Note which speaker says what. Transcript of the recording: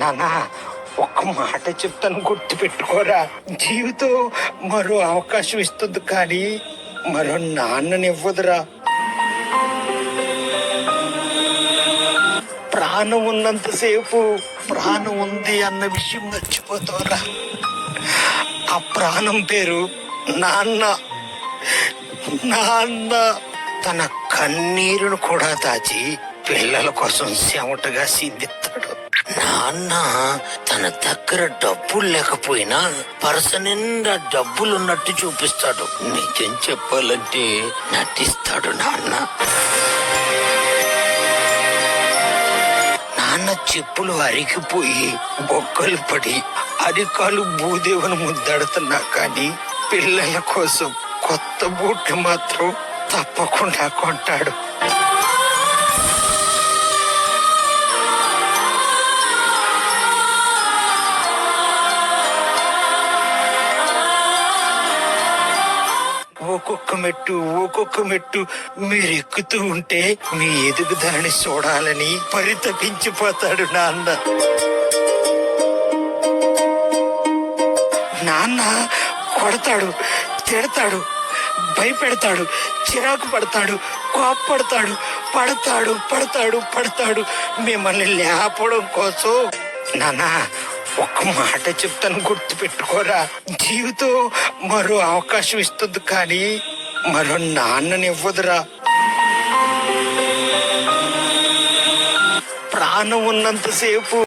Speaker 1: నానా ఒక్క మాట చెప్తాను, గుర్తు పెట్టుకోరా. జీవితం మరో అవకాశం ఇస్తుంది కానీ మరో నాన్ననివ్వదురా. ప్రాణం ఉన్నంతసేపు ప్రాణం ఉంది అన్న విషయం మర్చిపోతావురా. ఆ ప్రాణం పేరు నాన్న. నాన్న తన కన్నీరును కూడా దాచి పిల్లల కోసం చెమటగా సిందిస్తాడు. నాన్న తన దగ్గర డబ్బులు లేకపోయినా పరస నిండా డబ్బులున్నట్టు చూపిస్తాడు. నిజం చెప్పాలంటే నటిస్తాడు నాన్న. నాన్న చెప్పులు అరిగిపోయి బొక్కలు పడి అరికాలు భూదేవుని ముద్దాడుతున్నా కానీ పిల్లల కోసం కొత్త బూట్లు మాత్రం తప్పకుండా కొంటాడు. ఒక్కొక్క మెట్టు మీరు ఎక్కుతూ ఉంటే మీ ఎదుగుదలని చూడాలని పరితపించిపోతాడు నాన్న. నాన్న కొడతాడు, తిడతాడు, భయపెడతాడు, చిరాకు పడతాడు, కోప్పడతాడు, పడతాడు మిమ్మల్ని లేపడం కోసం. నాన్న ఒక్క మాట చెప్తాను, గుర్తు పెట్టుకోరా. జీవితం మరో అవకాశం ఇస్తుంది కానీ మరో నాన్ననివ్వదురా. ప్రాణం ఉన్నంతసేపు